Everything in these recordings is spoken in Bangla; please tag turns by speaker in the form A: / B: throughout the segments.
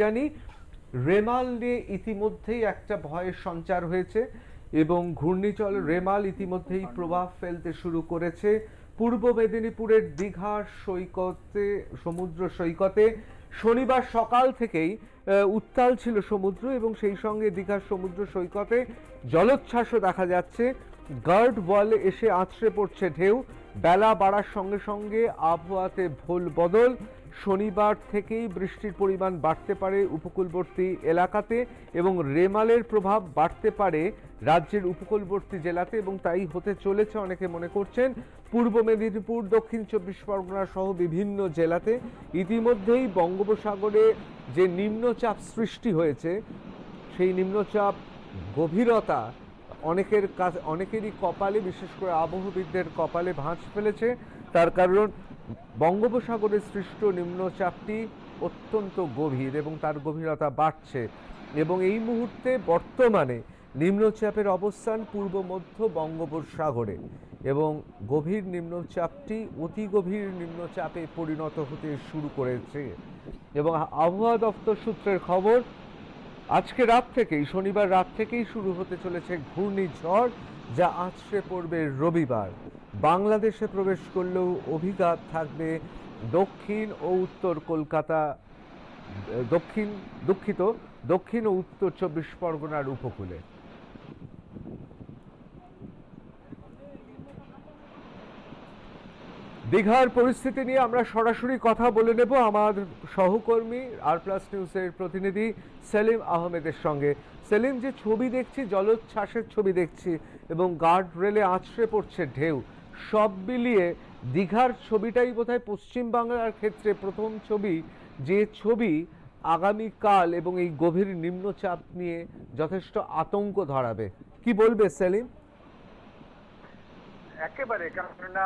A: জানি রেমাল নিয়ে ইতিমধ্যেই একটা ভয়ের সঞ্চার হয়েছে এবং ঘূর্ণিঝড় রেমাল ইতিমধ্যেই প্রভাব ফেলতে শুরু করেছে পূর্ব মেদিনীপুরের দীঘার সৈকতে, সমুদ্র সৈকতে। শনিবার সকাল থেকেই উত্তাল ছিল সমুদ্র এবং সেই সঙ্গে দীঘার সমুদ্র সৈকতে জলোচ্ছ্বাসও দেখা যাচ্ছে। গার্ড ওয়ালে এসে আছড়ে পড়ছে ঢেউ। বেলা বাড়ার সঙ্গে সঙ্গে আবহাওয়াতে ভোল বদল। শনিবার থেকেই বৃষ্টির পরিমাণ বাড়তে পারে উপকূলবর্তী এলাকাতে এবং রেমালের প্রভাব বাড়তে পারে রাজ্যের উপকূলবর্তী জেলাতে এবং তাই হতে চলেছে অনেকে মনে করছেন পূর্ব মেদিনীপুর, দক্ষিণ চব্বিশ পরগনা সহ বিভিন্ন জেলাতে। ইতিমধ্যেই বঙ্গোপসাগরে যে নিম্নচাপ সৃষ্টি হয়েছে সেই নিম্নচাপ গভীরতা অনেকেরই কপালে, বিশেষ করে আবহবিদদের কপালে ভাঁজ ফেলেছে। তার কারণ বঙ্গোপসাগরে সৃষ্ট নিম্নচাপটি অত্যন্ত গভীর এবং তার গভীরতা বাড়ছে এবং এই মুহূর্তে বর্তমানে নিম্নচাপের অবস্থান পূর্ব মধ্য বঙ্গোপসাগরে এবং গভীর নিম্নচাপটি অতি গভীর নিম্নচাপে পরিণত হতে শুরু করেছে এবং আবহাওয়া দপ্তর সূত্রের খবর আজকে রাত থেকেই, শনিবার রাত থেকেই শুরু হতে চলেছে ঘূর্ণিঝড়, যা আছড়ে পড়বে রবিবার। বাংলাদেশে প্রবেশ করলেও অভিঘাত থাকবে দক্ষিণ ও উত্তর কলকাতা, দক্ষিণ ও উত্তর চব্বিশ পরগনার উপকূলে। দীঘার পরিস্থিতি নিয়ে আমরা সরাসরি কথা বলে নেব আমার সহকর্মী আর প্লাস নিউজের প্রতিনিধি সেলিম আহমেদের সঙ্গে। সেলিম, যে ছবি দেখছি, জলোচ্ছ্বাসের ছবি দেখছি এবং গার্ড রেলে আছড়ে পড়ছে ঢেউ, সব মিলিয়ে দীঘার ছবিটাই বোধহয় পশ্চিমবাংলার ক্ষেত্রে প্রথম ছবি, যে ছবি আগামীকাল এবং এই গভীর নিম্নচাপ নিয়ে যথেষ্ট আতঙ্ক ধরাবে। কি বলবে সেলিম?
B: একেবারে, কেননা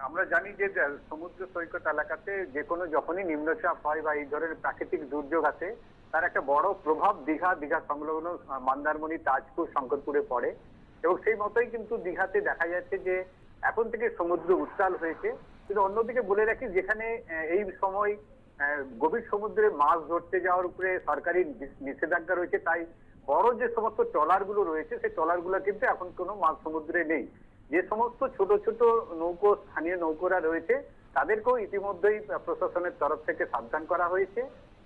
B: আমরা জানি যে সমুদ্র সৈকত এলাকাতে যে কোনো যখনই নিম্নচাপ হয় বা এই ধরনের প্রাকৃতিক দুর্যোগ আছে, তার একটা বড় প্রভাব দীঘা সংলগ্ন মন্দারমণি, তাজপুর, শঙ্করপুরে পড়ে। এবং সেই মতোই কিন্তু দীঘাতে দেখা যাচ্ছে যে এখন থেকে সমুদ্র উত্তাল হয়েছে। কিন্তু অন্যদিকে বলে রাখি, যেখানে এই সময় গভীর সমুদ্রে মাছ ধরতে যাওয়ার উপরে সরকারি নিষেধাজ্ঞা রয়েছে, তাই বড় যে সমস্ত ট্রলারগুলো রয়েছে সেই ট্রলারগুলো কিন্তু এখন কোনো মাছ সমুদ্রে নেই। যে সমস্ত ছোট ছোট নৌকো, স্থানীয় নৌকোরা রয়েছে, তাদেরকেও ইতিমধ্যেই প্রশাসনের তরফ থেকে সাবধান করা হয়েছে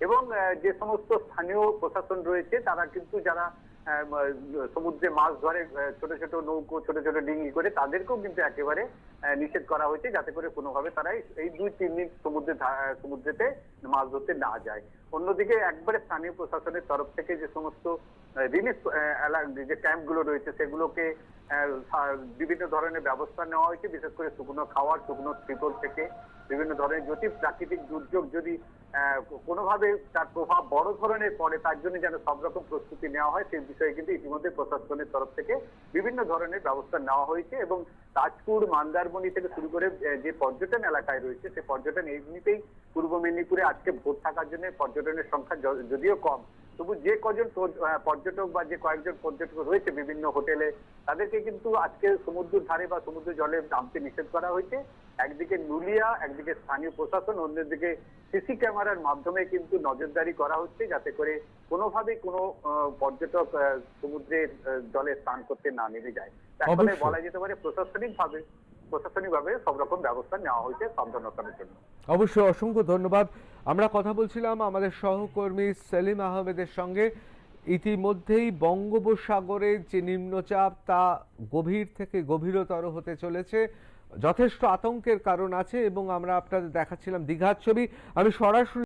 B: এবং যে সমস্ত স্থানীয় প্রশাসন রয়েছে তারা কিন্তু যারা সমুদ্রে মাছ ধরে ছোট ছোট নৌকো, ছোট ছোট ডিঙ্গি করে, তাদেরকেও কিন্তু একেবারে নিষেধ করা হয়েছে যাতে করে কোনোভাবে তারা এই 2-3 দিন সমুদ্রেতে মাছ ধরতে না যায়। অন্যদিকে একবারে স্থানীয় প্রশাসনের তরফ থেকে যে সমস্ত রিলিফ যে ক্যাম্পগুলো রয়েছে সেগুলোকে বিভিন্ন ধরনের ব্যবস্থা নেওয়া হয়েছে, বিশেষ করে শুকনো খাওয়ার, শুকনো ত্রিপল থেকে বিভিন্ন ধরনের যদি প্রাকৃতিক দুর্যোগ যদি কোনোভাবে তার প্রভাব বড় ধরনের পড়ে, তার জন্য যেন সব রকম প্রস্তুতি নেওয়া হয় সেই বিষয়ে কিন্তু ইতিমধ্যে প্রশাসনের তরফ থেকে বিভিন্ন ধরনের ব্যবস্থা নেওয়া হয়েছে। এবং তাজপুর, মন্দারমণি থেকে শুরু করে যে পর্যটন এলাকায় রয়েছে সেই পর্যটন এমনিতেই পূর্ব মেদিনীপুরে আজকে ভোট থাকার জন্য পর্যটনের সংখ্যা যদিও কম, তবু যে কজন পর্যটক বা যে কয়েকজন পর্যটক রয়েছে বিভিন্ন হোটেলে, তাদেরকে কিন্তু আজকে সমুদ্রের ধারে বা সমুদ্র জলে নামতে নিষেধ করা হয়েছে। একদিকে নুলিয়া, একদিকে স্থানীয় প্রশাসন, অন্যদিকে সিসি ক্যামেরার মাধ্যমে কিন্তু নজরদারি করা হচ্ছে যাতে করে কোনোভাবেই কোনো পর্যটক সমুদ্রের জলে স্নান করতে না নেমে যায়। তাহলে বলা যেতে পারে প্রশাসনিকভাবে সব রকম ব্যবস্থা নেওয়া হয়েছে সাবধানতার জন্য।
A: অবশ্যই, অসংখ্য ধন্যবাদ। আমরা কথা বলছিলাম আমাদের সহকর্মী সেলিম আহমেদের সঙ্গে। ইতিমধ্যেই বঙ্গোপসাগরের যে নিম্নচাপ তা গভীর থেকে গভীরতর হতে চলেছে, যথেষ্ট আতঙ্কের কারণ আছে এবং আমরা আপনাদের দেখাচ্ছিলাম দীঘার ছবি। আমি সরাসরি